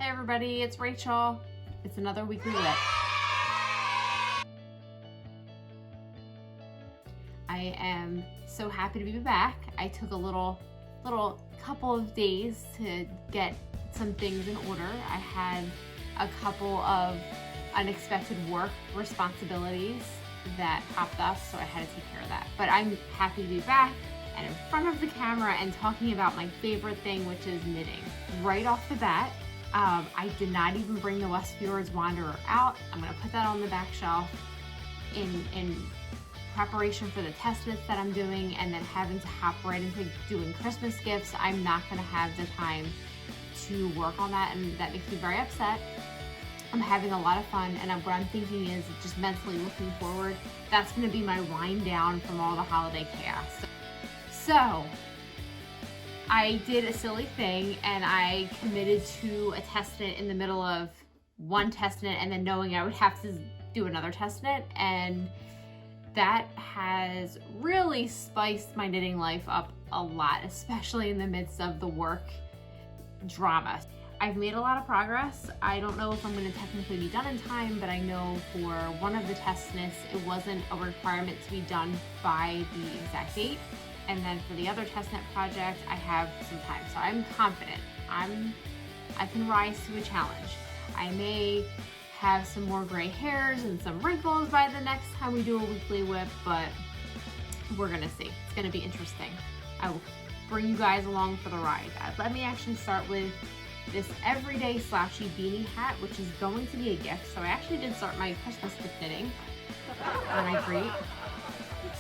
Hi everybody, it's Rachel. It's another weekly WIP. I am so happy to be back. I took a little couple of days to get some things in order. I had a couple of unexpected work responsibilities that popped up, so I had to take care of that. But I'm happy to be back and in front of the camera and talking about my favorite thing, which is knitting. Right off the bat, I did not even bring the Westfjords Wanderer out. I'm gonna put that on the back shelf in preparation for the test knits that I'm doing, and then having to hop right into doing Christmas gifts. I'm not gonna have the time to work on that, and that makes me very upset. I'm having a lot of fun, and what I'm thinking is just mentally looking forward. That's gonna be my wind down from all the holiday chaos. So I did a silly thing, and I committed to a test knit in the middle of one test knit, and then knowing I would have to do another test knit, and that has really spiced my knitting life up a lot, especially in the midst of the work drama. I've made a lot of progress. I don't know if I'm going to technically be done in time, but I know for one of the test knits, it wasn't a requirement to be done by the exact date. And then for the other test knit project, I have some time. So I'm confident. I can rise to a challenge. I may have some more gray hairs and some wrinkles by the next time we do a weekly WIP, but we're gonna see. It's gonna be interesting. I will bring you guys along for the ride. Let me actually start with this everyday slouchy beanie hat, which is going to be a gift. So I actually did start my Christmas gift knitting on my grate.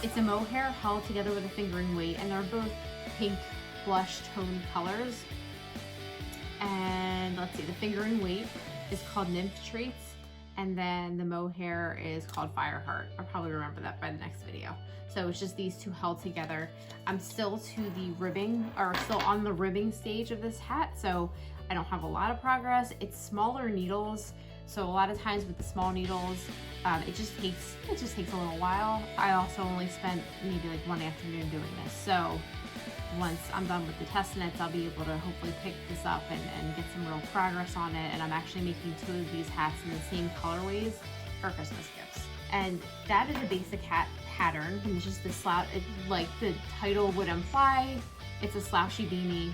It's a mohair held together with a fingering weight, and they're both pink blush tone colors. And let's see, the fingering weight is called Nymph Treats, and then the mohair is called Fireheart. I'll probably remember that by the next video. So it's just these two held together. I'm still to the ribbing, or still on the ribbing stage of this hat, so I don't have a lot of progress. It's smaller needles, so a lot of times with the small needles, it just takes a little while. I also only spent maybe like one afternoon doing this, so once I'm done with the test knits, I'll be able to hopefully pick this up and get some real progress on it. And I'm actually making two of these hats in the same colorways for Christmas gifts. And that is a basic hat pattern, and it's just the like the title would imply, it's a slouchy beanie.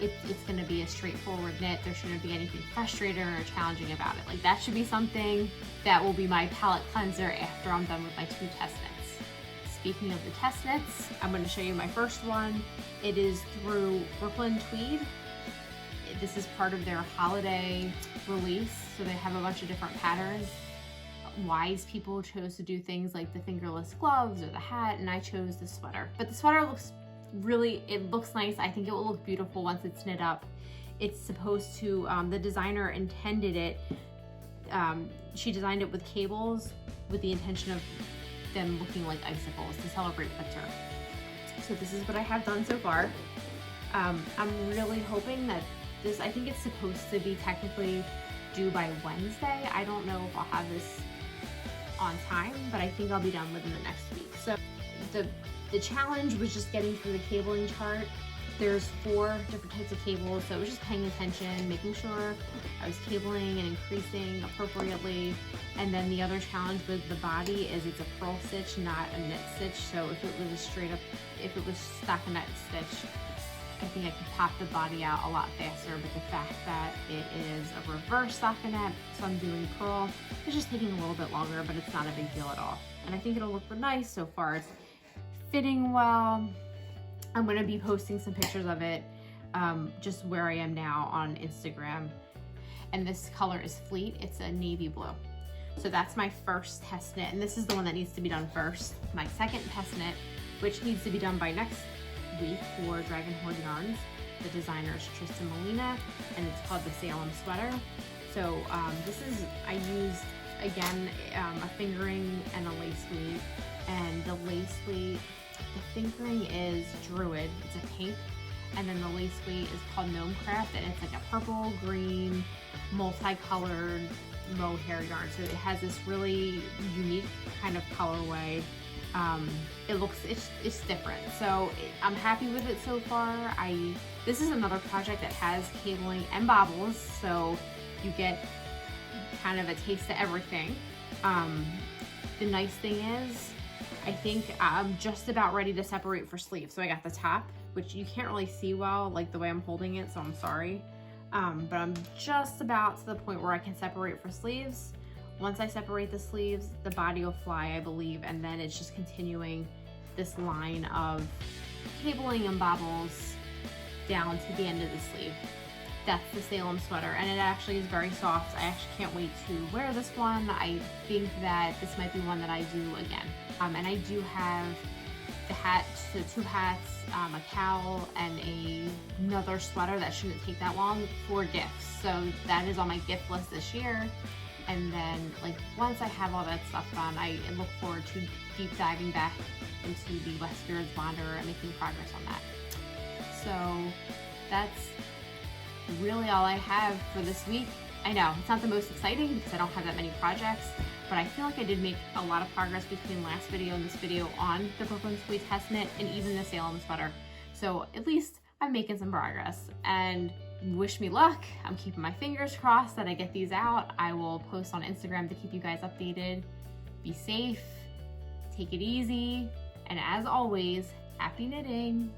It's going to be a straightforward knit. There shouldn't be anything frustrating or challenging about it. Like, that should be something that will be my palette cleanser after I'm done with my two test knits. Speaking of the test knits, I'm going to show you my first one. It is through Brooklyn Tweed. This is part of their holiday release, so they have a bunch of different patterns. Wise people chose to do things like the fingerless gloves or the hat, and I chose the sweater. But the sweater looks nice. I think it will look beautiful once it's knit up. It's supposed to, the designer intended it, she designed it with cables with the intention of them looking like icicles to celebrate winter. So this is what I have done so far. I'm really hoping that this, I think it's supposed to be technically due by Wednesday. I don't know if I'll have this on time, but I think I'll be done within the next week. So the challenge was just getting through the cabling chart. There's 4 different types of cables, so it was just paying attention, making sure I was cabling and increasing appropriately. And then the other challenge with the body is it's a purl stitch, not a knit stitch. So if it was if it was stockinette stitch, I think I could pop the body out a lot faster. But the fact that it is a reverse stockinette, so I'm doing purl, it's just taking a little bit longer, but it's not a big deal at all. And I think it'll look nice so far. It's fitting well. I'm going to be posting some pictures of it, just where I am now on Instagram. And this color is Fleet. It's a navy blue. So that's my first test knit, and this is the one that needs to be done first. My second test knit, which needs to be done by next week for Dragon Horde Yarns. The designer is Tristan Molina, and it's called the Salem Sweater. So this is, I used, again, a fingering and a lace weave. And the lace weight, the fingering is Druid, it's a pink, and then the lace weight is called Gnome Craft, and it's like a purple, green, multicolored mohair yarn. So it has this really unique kind of colorway. It's different. So I'm happy with it so far. This is another project that has cabling and bobbles, so you get kind of a taste of everything. The nice thing is, I think I'm just about ready to separate for sleeves. So I got the top, which you can't really see well, like the way I'm holding it, so I'm sorry. But I'm just about to the point where I can separate for sleeves. Once I separate the sleeves, the body will fly, I believe, and then it's just continuing this line of cabling and bobbles down to the end of the sleeve. That's the Salem Sweater, and it actually is very soft. I actually can't wait to wear this one. I think that this might be one that I do again. And I do have the hat, so 2 hats, a cowl, and another sweater that shouldn't take that long for gifts. So that is on my gift list this year. And then, like, once I have all that stuff done, I look forward to deep diving back into the West Spirits Bonder and making progress on that. So that's really all I have for this week. I know it's not the most exciting because I don't have that many projects, but I feel like I did make a lot of progress between last video and this video on the Brooklyn Tweed test knit and even the Salem Sweater. So at least I'm making some progress, and wish me luck. I'm keeping my fingers crossed that I get these out. I will post on Instagram to keep you guys updated. Be safe, take it easy, and as always, happy knitting.